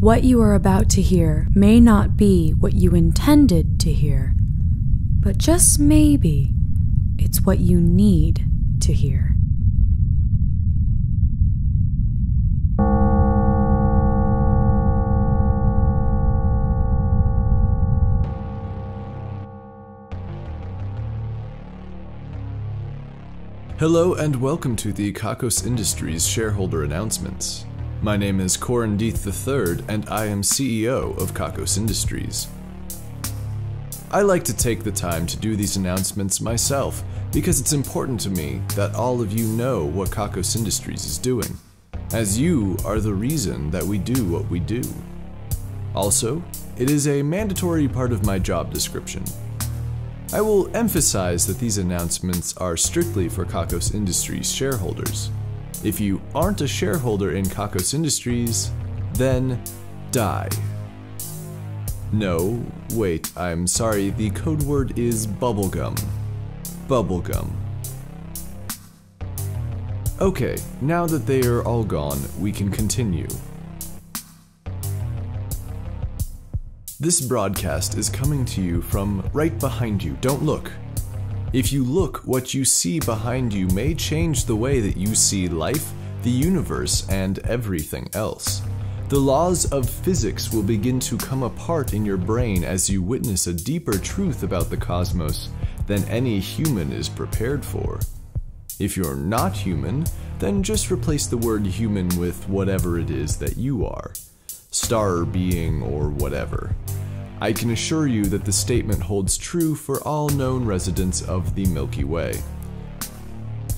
What you are about to hear may not be what you intended to hear, but just maybe it's what you need to hear. Hello and welcome to the Kakos Industries shareholder announcements. My name is Corin Deeth III and I am CEO of Kakos Industries. I like to take the time to do these announcements myself because it's important to me that all of you know what Kakos Industries is doing, as you are the reason that we do what we do. Also, it is a mandatory part of my job description. I will emphasize that these announcements are strictly for Kakos Industries shareholders. If you aren't a shareholder in Kakos Industries, then die. No, wait, I'm sorry, the code word is bubblegum. Bubblegum. Okay, now that they are all gone, we can continue. This broadcast is coming to you from right behind you. Don't look. If you look, what you see behind you may change the way that you see life, the universe, and everything else. The laws of physics will begin to come apart in your brain as you witness a deeper truth about the cosmos than any human is prepared for. If you're not human, then just replace the word human with whatever it is that you are. Star being or whatever. I can assure you that the statement holds true for all known residents of the Milky Way.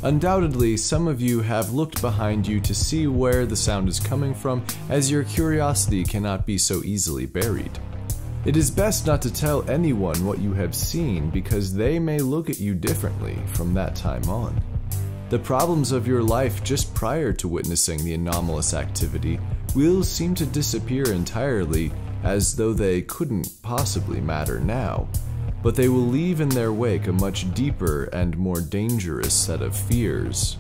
Undoubtedly, some of you have looked behind you to see where the sound is coming from, as your curiosity cannot be so easily buried. It is best not to tell anyone what you have seen because they may look at you differently from that time on. The problems of your life just prior to witnessing the anomalous activity will seem to disappear entirely, as though they couldn't possibly matter now, but they will leave in their wake a much deeper and more dangerous set of fears.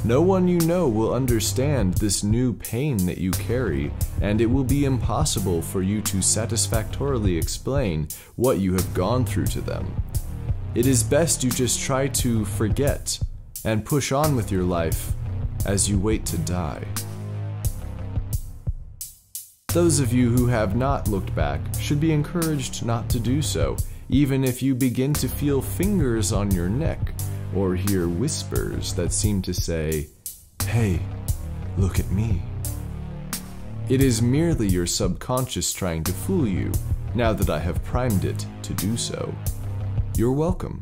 No one you know will understand this new pain that you carry, and it will be impossible for you to satisfactorily explain what you have gone through to them. It is best you just try to forget and push on with your life as you wait to die. Those of you who have not looked back should be encouraged not to do so, even if you begin to feel fingers on your neck or hear whispers that seem to say, "Hey, look at me." It is merely your subconscious trying to fool you, now that I have primed it to do so. You're welcome.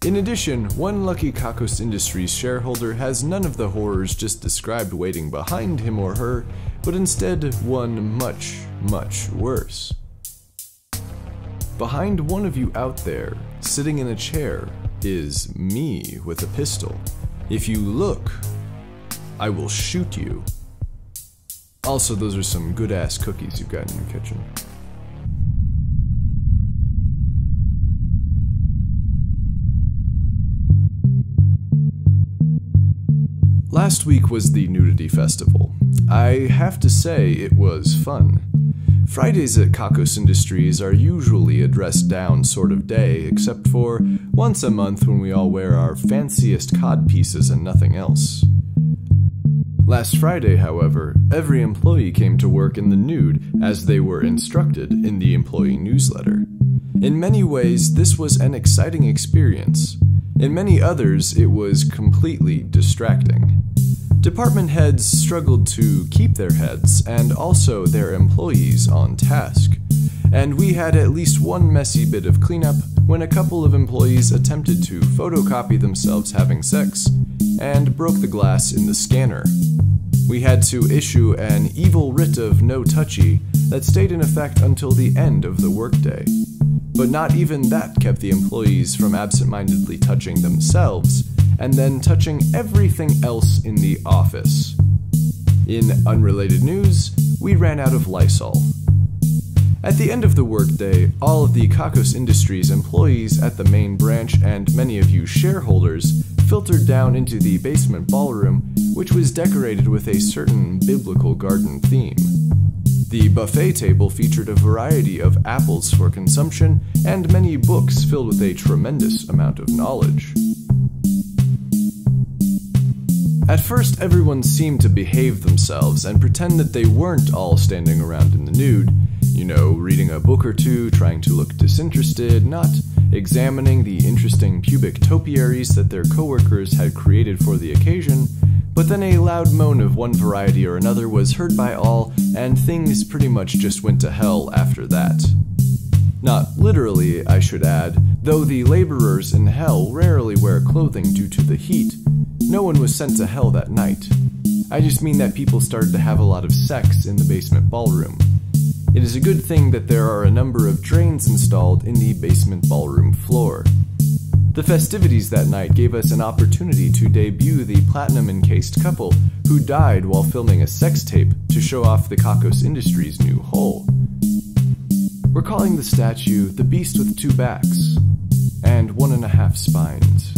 In addition, one lucky Kakos Industries shareholder has none of the horrors just described waiting behind him or her, but instead one much, much worse. Behind one of you out there, sitting in a chair, is me with a pistol. If you look, I will shoot you. Also, those are some good-ass cookies you've got in your kitchen. Last week was the Nudity Festival. I have to say it was fun. Fridays at Kakos Industries are usually a dressed-down sort of day, except for once a month when we all wear our fanciest codpieces and nothing else. Last Friday, however, every employee came to work in the nude as they were instructed in the employee newsletter. In many ways, this was an exciting experience. In many others, it was completely distracting. Department heads struggled to keep their heads and also their employees on task, and we had at least one messy bit of cleanup when a couple of employees attempted to photocopy themselves having sex and broke the glass in the scanner. We had to issue an evil writ of no touchy that stayed in effect until the end of the workday. But not even that kept the employees from absent-mindedly touching themselves and then touching everything else in the office. In unrelated news, we ran out of Lysol. At the end of the workday, all of the Kakos Industries employees at the main branch and many of you shareholders filtered down into the basement ballroom, which was decorated with a certain biblical garden theme. The buffet table featured a variety of apples for consumption and many books filled with a tremendous amount of knowledge. At first, everyone seemed to behave themselves and pretend that they weren't all standing around in the nude, reading a book or two, trying to look disinterested, not examining the interesting pubic topiaries that their coworkers had created for the occasion. But then a loud moan of one variety or another was heard by all, and things pretty much just went to hell after that. Not literally, I should add, though the laborers in hell rarely wear clothing due to the heat. No one was sent to hell that night. I just mean that people started to have a lot of sex in the basement ballroom. It is a good thing that there are a number of drains installed in the basement ballroom floor. The festivities that night gave us an opportunity to debut the platinum-encased couple who died while filming a sex tape to show off the Kakos Industries' new hole. We're calling the statue the Beast with 2 backs and 1.5 spines.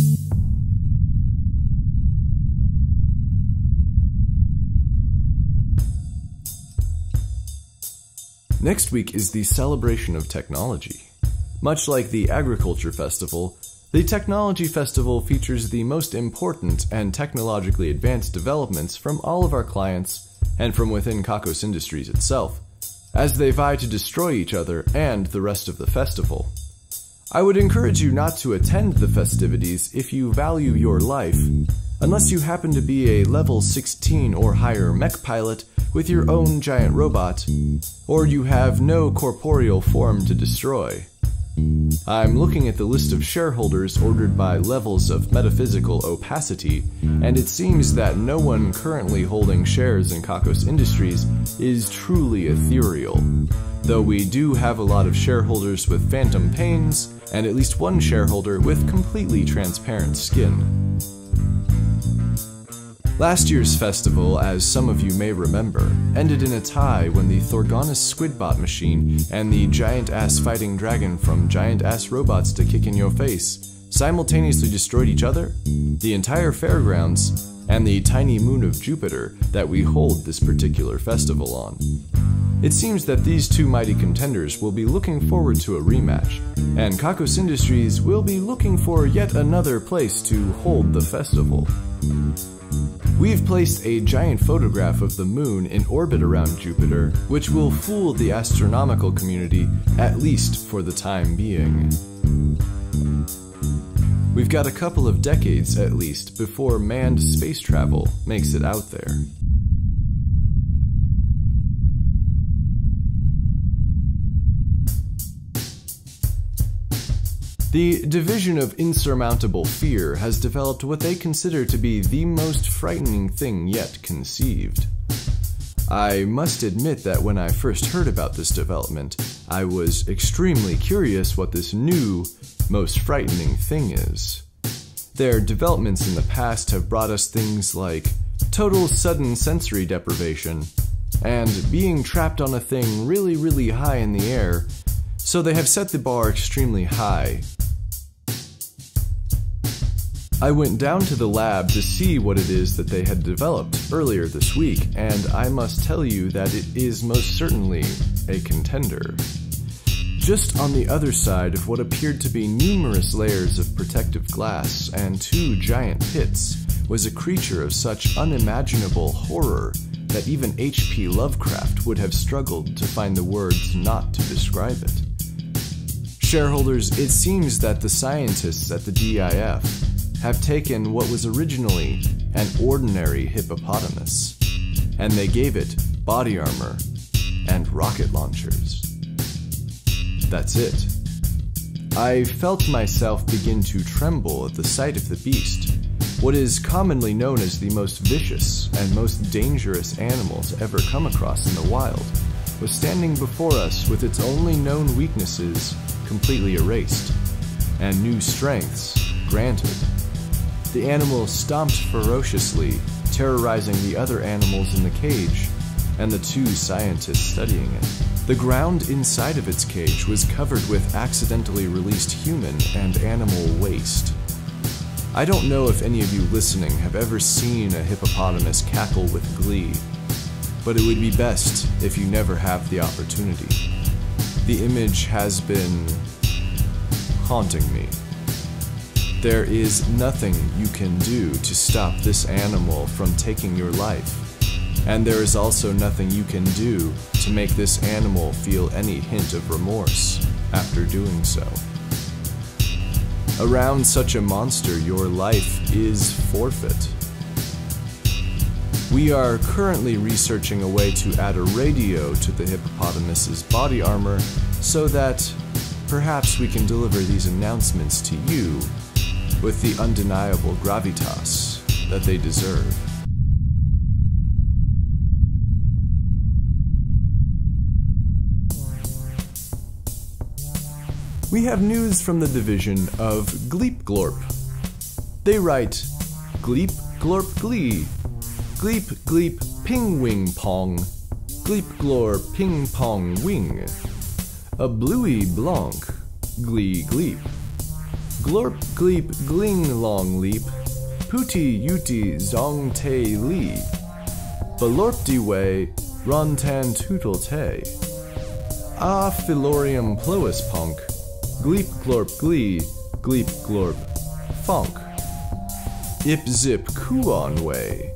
Next week is the celebration of technology. Much like the Agriculture Festival, the Technology Festival features the most important and technologically advanced developments from all of our clients and from within Kakos Industries itself, as they vie to destroy each other and the rest of the festival. I would encourage you not to attend the festivities if you value your life, unless you happen to be a level 16 or higher mech pilot with your own giant robot, or you have no corporeal form to destroy. I'm looking at the list of shareholders ordered by levels of metaphysical opacity, and it seems that no one currently holding shares in Kakos Industries is truly ethereal, though we do have a lot of shareholders with phantom pains, and at least one shareholder with completely transparent skin. Last year's festival, as some of you may remember, ended in a tie when the Thorgonus Squidbot machine and the giant-ass fighting dragon from giant-ass robots to kick in your face simultaneously destroyed each other, the entire fairgrounds, and the tiny moon of Jupiter that we hold this particular festival on. It seems that these two mighty contenders will be looking forward to a rematch, and Kakos Industries will be looking for yet another place to hold the festival. We've placed a giant photograph of the moon in orbit around Jupiter, which will fool the astronomical community, at least for the time being. We've got a couple of decades, at least, before manned space travel makes it out there. The Division of Insurmountable Fear has developed what they consider to be the most frightening thing yet conceived. I must admit that when I first heard about this development, I was extremely curious what this new, most frightening thing is. Their developments in the past have brought us things like total sudden sensory deprivation and being trapped on a thing really, really high in the air, so they have set the bar extremely high. I went down to the lab to see what it is that they had developed earlier this week, and I must tell you that it is most certainly a contender. Just on the other side of what appeared to be numerous layers of protective glass and 2 giant pits was a creature of such unimaginable horror that even H.P. Lovecraft would have struggled to find the words not to describe it. Shareholders, it seems that the scientists at the DIF have taken what was originally an ordinary hippopotamus, and they gave it body armor and rocket launchers. That's it. I felt myself begin to tremble at the sight of the beast, what is commonly known as the most vicious and most dangerous animal to ever come across in the wild, was standing before us with its only known weaknesses completely erased, and new strengths granted. The animal stomped ferociously, terrorizing the other animals in the cage, and the 2 scientists studying it. The ground inside of its cage was covered with accidentally released human and animal waste. I don't know if any of you listening have ever seen a hippopotamus cackle with glee. but it would be best if you never have the opportunity. The image has been haunting me. There is nothing you can do to stop this animal from taking your life, and there is also nothing you can do to make this animal feel any hint of remorse after doing so. Around such a monster, your life is forfeit. We are currently researching a way to add a radio to the hippopotamus's body armor so that perhaps we can deliver these announcements to you with the undeniable gravitas that they deserve. We have news from the Division of Gleep Glorp. They write, Gleep Glorp Glee, Gleep Gleep Ping Wing Pong, Gleep Glor Ping Pong Wing, a bluey blanc, Glee Gleep, Glorp Gleep Gling Long Leap, Pooty Uti Zong Te Li, Balorpti Way Ron Tan Tootle Te, Ah Philorium Plois Punk, Gleep Glorp Glee, Gleep Glorp Funk, Ip Zip Kuon Way,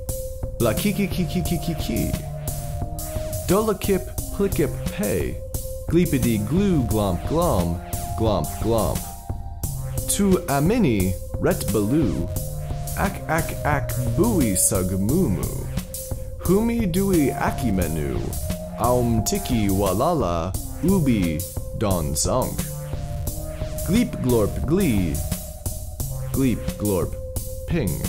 Bla Kiki Kiki Kiki Ki, Dolakip Plikip Pay, Gleepity Glue Glomp Glom, Glomp Glomp, Tu Amini Ret Baloo, Ak Ak Ak Bui Sug Mumu, Humi Dui Akimenu, Aum Tiki Walala, Ubi Don Zonk, Gleep Glorp Glee, Gleep Glorp Ping.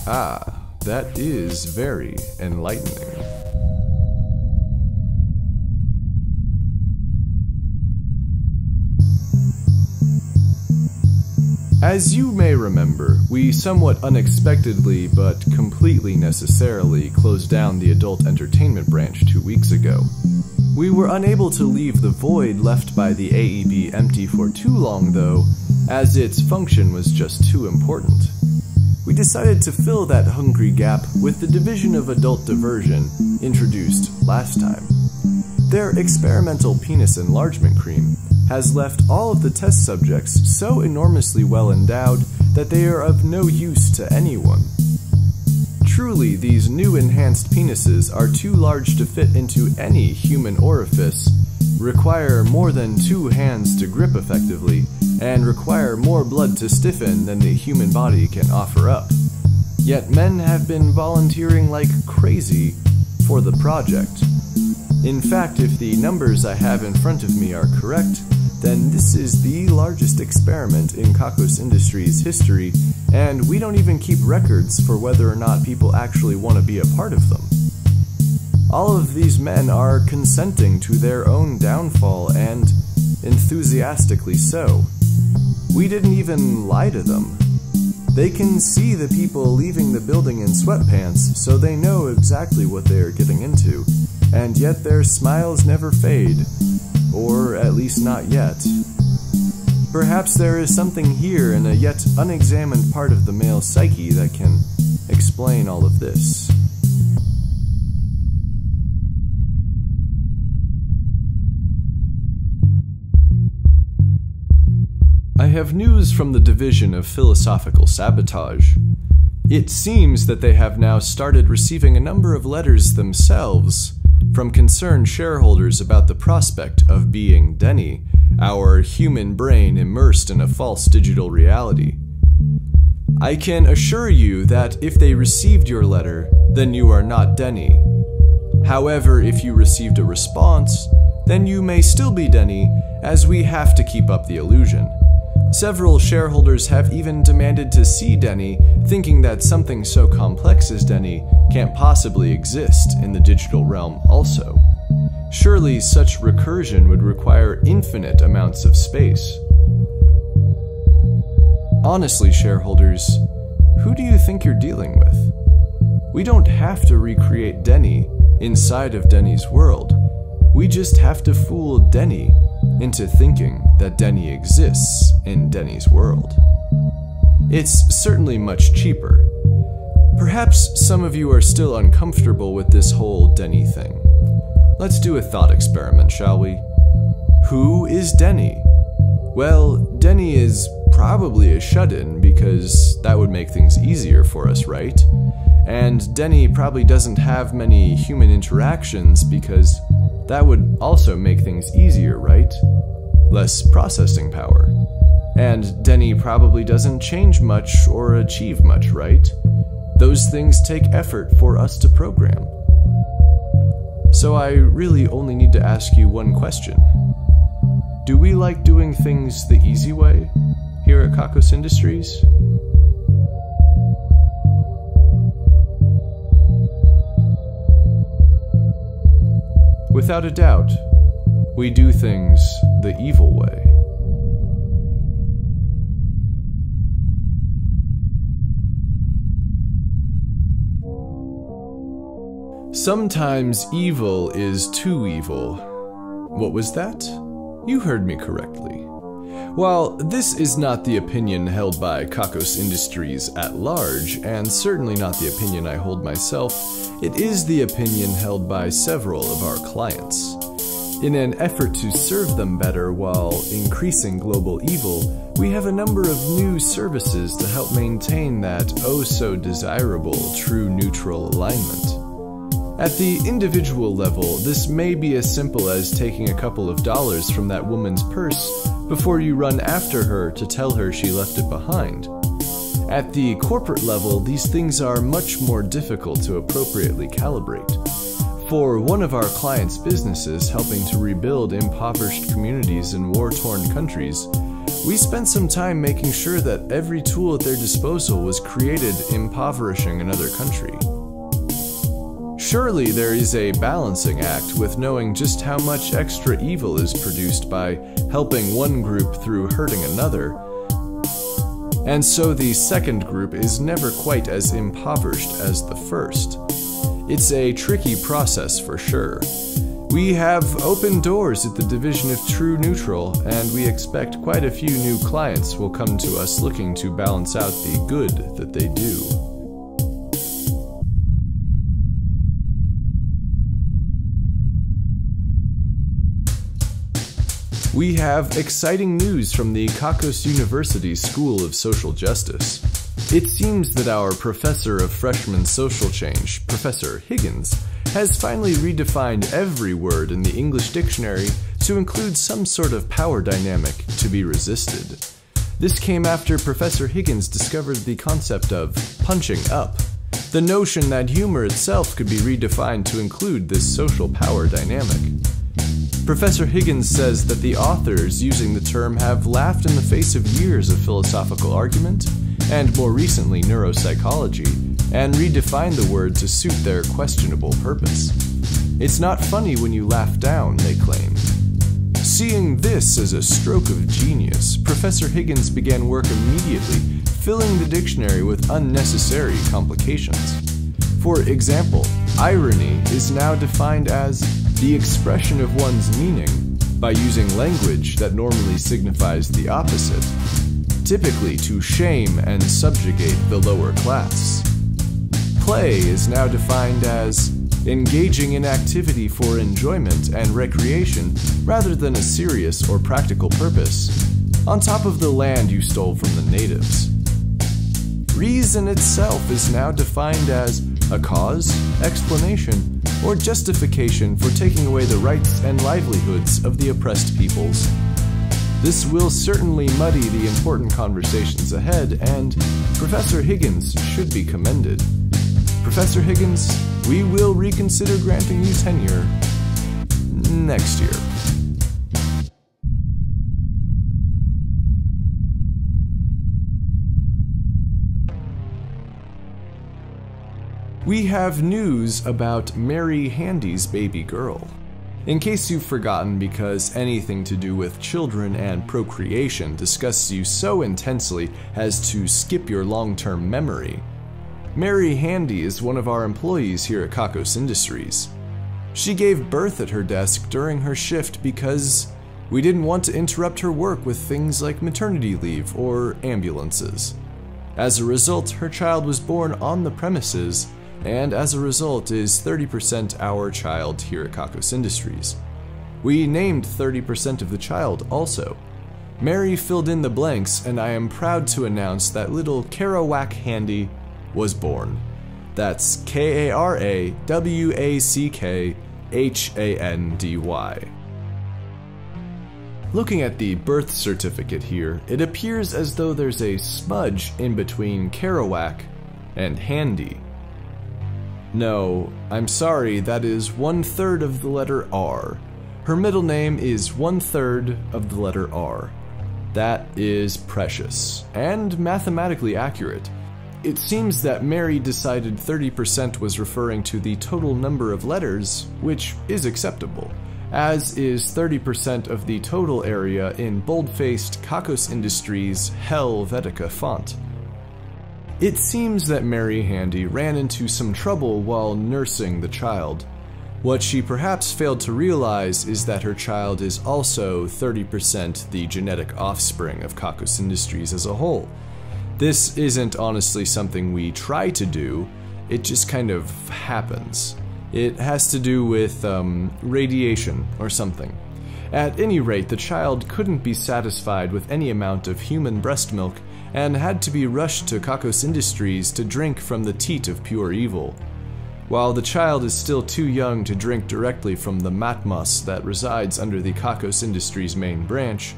Ah, that is very enlightening. As you may remember, we somewhat unexpectedly but completely necessarily closed down the adult entertainment branch 2 weeks ago. We were unable to leave the void left by the AEB empty for too long though, as its function was just too important. We decided to fill that hungry gap with the Division of Adult Diversion introduced last time. Their experimental penis enlargement cream has left all of the test subjects so enormously well endowed that they are of no use to anyone. Truly, these new enhanced penises are too large to fit into any human orifice, require more than 2 hands to grip effectively, and require more blood to stiffen than the human body can offer up. Yet men have been volunteering like crazy for the project. In fact, if the numbers I have in front of me are correct, then this is the largest experiment in Kakos Industries history, and we don't even keep records for whether or not people actually want to be a part of them. All of these men are consenting to their own downfall, and enthusiastically so. We didn't even lie to them. They can see the people leaving the building in sweatpants, so they know exactly what they are getting into, and yet their smiles never fade. Or at least not yet. Perhaps there is something here in a yet unexamined part of the male psyche that can explain all of this. I have news from the Division of Philosophical Sabotage. It seems that they have now started receiving a number of letters themselves from concerned shareholders about the prospect of being Denny, our human brain immersed in a false digital reality. I can assure you that if they received your letter, then you are not Denny. However, if you received a response, then you may still be Denny, as we have to keep up the illusion. Several shareholders have even demanded to see Denny, thinking that something so complex as Denny can't possibly exist in the digital realm also. Surely such recursion would require infinite amounts of space. Honestly, shareholders, who do you think you're dealing with? We don't have to recreate Denny inside of Denny's world. We just have to fool Denny into thinking that Denny exists in Denny's world. It's certainly much cheaper. Perhaps some of you are still uncomfortable with this whole Denny thing. Let's do a thought experiment, shall we? Who is Denny? Well, Denny is probably a shut-in because that would make things easier for us, right? And Denny probably doesn't have many human interactions because that would also make things easier, right? Less processing power. And Denny probably doesn't change much or achieve much, right? Those things take effort for us to program. So I really only need to ask you one question. Do we like doing things the easy way here at Kakos Industries? Without a doubt, we do things the evil way. Sometimes evil is too evil. What was that? You heard me correctly. While this is not the opinion held by Kakos Industries at large, and certainly not the opinion I hold myself, it is the opinion held by several of our clients. In an effort to serve them better while increasing global evil, we have a number of new services to help maintain that oh-so-desirable true neutral alignment. At the individual level, this may be as simple as taking a couple of dollars from that woman's purse before you run after her to tell her she left it behind. At the corporate level, these things are much more difficult to appropriately calibrate. For one of our clients' businesses helping to rebuild impoverished communities in war-torn countries, we spent some time making sure that every tool at their disposal was created impoverishing another country. Surely there is a balancing act with knowing just how much extra evil is produced by helping one group through hurting another, and so the second group is never quite as impoverished as the first. It's a tricky process for sure. We have open doors at the Division of True Neutral, and we expect quite a few new clients will come to us looking to balance out the good that they do. We have exciting news from the Kakos University School of Social Justice. It seems that our Professor of Freshman Social Change, Professor Higgins, has finally redefined every word in the English dictionary to include some sort of power dynamic to be resisted. This came after Professor Higgins discovered the concept of punching up, the notion that humor itself could be redefined to include this social power dynamic. Professor Higgins says that the authors using the term have laughed in the face of years of philosophical argument, and more recently neuropsychology, and redefined the word to suit their questionable purpose. It's not funny when you laugh down, they claim. Seeing this as a stroke of genius, Professor Higgins began work immediately, filling the dictionary with unnecessary complications. For example, irony is now defined as the expression of one's meaning by using language that normally signifies the opposite, typically to shame and subjugate the lower class. Play is now defined as engaging in activity for enjoyment and recreation rather than a serious or practical purpose, on top of the land you stole from the natives. Reason itself is now defined as a cause, explanation, or justification for taking away the rights and livelihoods of the oppressed peoples. This will certainly muddy the important conversations ahead, and Professor Higgins should be commended. Professor Higgins, we will reconsider granting you tenure next year. We have news about Mary Handy's baby girl. In case you've forgotten because anything to do with children and procreation disgusts you so intensely as to skip your long-term memory, Mary Handy is one of our employees here at Kakos Industries. She gave birth at her desk during her shift because we didn't want to interrupt her work with things like maternity leave or ambulances. As a result, her child was born on the premises, and as a result is 30% our child here at Kakos Industries. We named 30% of the child also. Mary filled in the blanks, and I am proud to announce that little Karawak Handy was born. That's Karawakhandy. Looking at the birth certificate here, it appears as though there's a smudge in between Karawak and Handy. No, I'm sorry, that is 1/3 of the letter R. Her middle name is 1/3 of the letter R. That is precious, and mathematically accurate. It seems that Mary decided 30% was referring to the total number of letters, which is acceptable, as is 30% of the total area in bold-faced Kakos Industries Helvetica font. It seems that Mary Handy ran into some trouble while nursing the child. What she perhaps failed to realize is that her child is also 30% the genetic offspring of Kakos Industries as a whole. This isn't honestly something we try to do, it just kind of happens. It has to do with radiation or something. At any rate, the child couldn't be satisfied with any amount of human breast milk and had to be rushed to Kakos Industries to drink from the teat of pure evil. While the child is still too young to drink directly from the matmos that resides under the Kakos Industries main branch,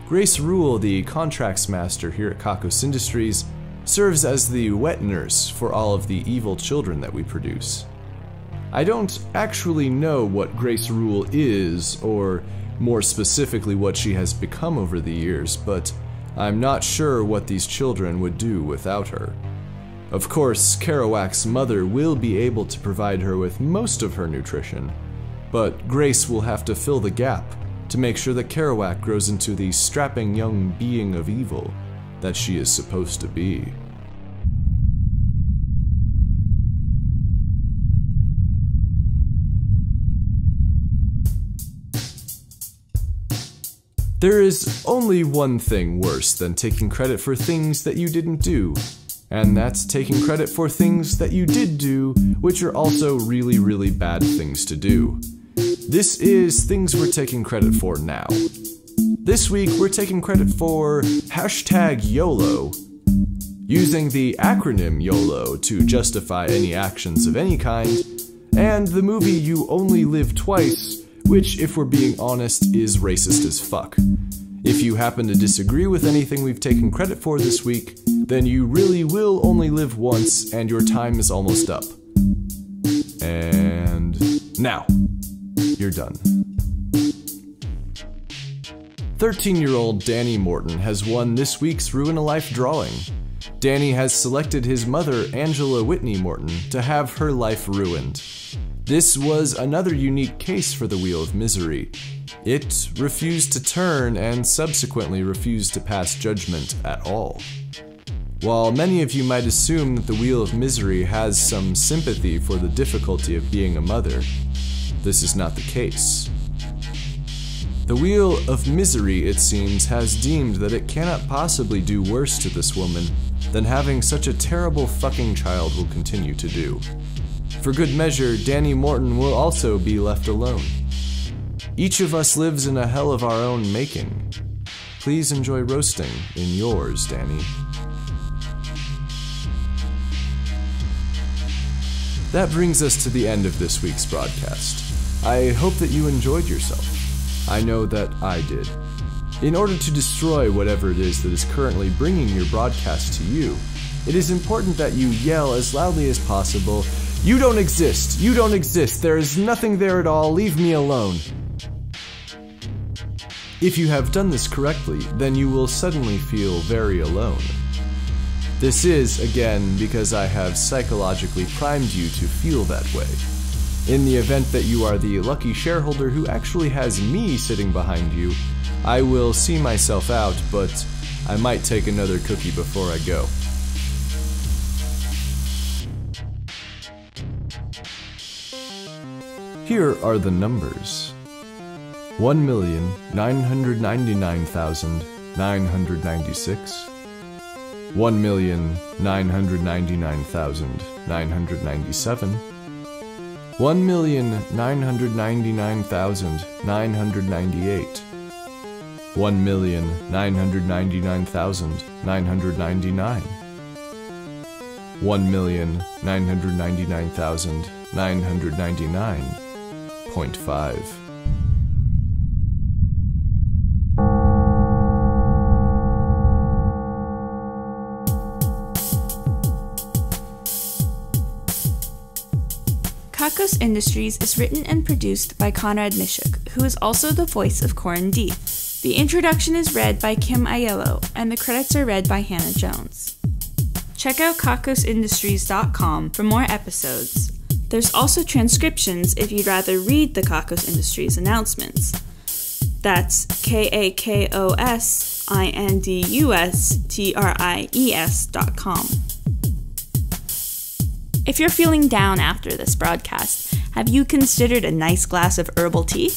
Grace Rule, the contracts master here at Kakos Industries, serves as the wet nurse for all of the evil children that we produce. I don't actually know what Grace Rule is, or more specifically what she has become over the years, but I'm not sure what these children would do without her. Of course, Karawak's mother will be able to provide her with most of her nutrition, but Grace will have to fill the gap to make sure that Karawak grows into the strapping young being of evil that she is supposed to be. There is only one thing worse than taking credit for things that you didn't do, and that's taking credit for things that you did do, which are also really, really bad things to do. This is things we're taking credit for now. This week, we're taking credit for #YOLO, using the acronym YOLO to justify any actions of any kind, and the movie You Only Live Twice, which, if we're being honest, is racist as fuck. If you happen to disagree with anything we've taken credit for this week, then you really will only live once and your time is almost up. And now, you're done. 13-year-old Danny Morton has won this week's Ruin a Life drawing. Danny has selected his mother, Angela Whitney Morton, to have her life ruined. This was another unique case for the Wheel of Misery. It refused to turn and subsequently refused to pass judgment at all. While many of you might assume that the Wheel of Misery has some sympathy for the difficulty of being a mother, this is not the case. The Wheel of Misery, it seems, has deemed that it cannot possibly do worse to this woman than having such a terrible fucking child will continue to do. For good measure, Danny Morton will also be left alone. Each of us lives in a hell of our own making. Please enjoy roasting in yours, Danny. That brings us to the end of this week's broadcast. I hope that you enjoyed yourself. I know that I did. In order to destroy whatever it is that is currently bringing your broadcast to you, it is important that you yell as loudly as possible, "You don't exist! You don't exist! There is nothing there at all! Leave me alone!" If you have done this correctly, then you will suddenly feel very alone. This is, again, because I have psychologically primed you to feel that way. In the event that you are the lucky shareholder who actually has me sitting behind you, I will see myself out, but I might take another cookie before I go. Here are the numbers. 1,999,996, 1,999,997, 1,999,998, 1,999,999, 1,999,999.5. Kakos Industries is written and produced by Conrad Mishuk, who is also the voice of Corin D. The introduction is read by Kim Aiello, and the credits are read by Hannah Jones. Check out kakosindustries.com for more episodes. There's also transcriptions if you'd rather read the Kakos Industries announcements. That's kakosindustries.com. If you're feeling down after this broadcast, have you considered a nice glass of herbal tea?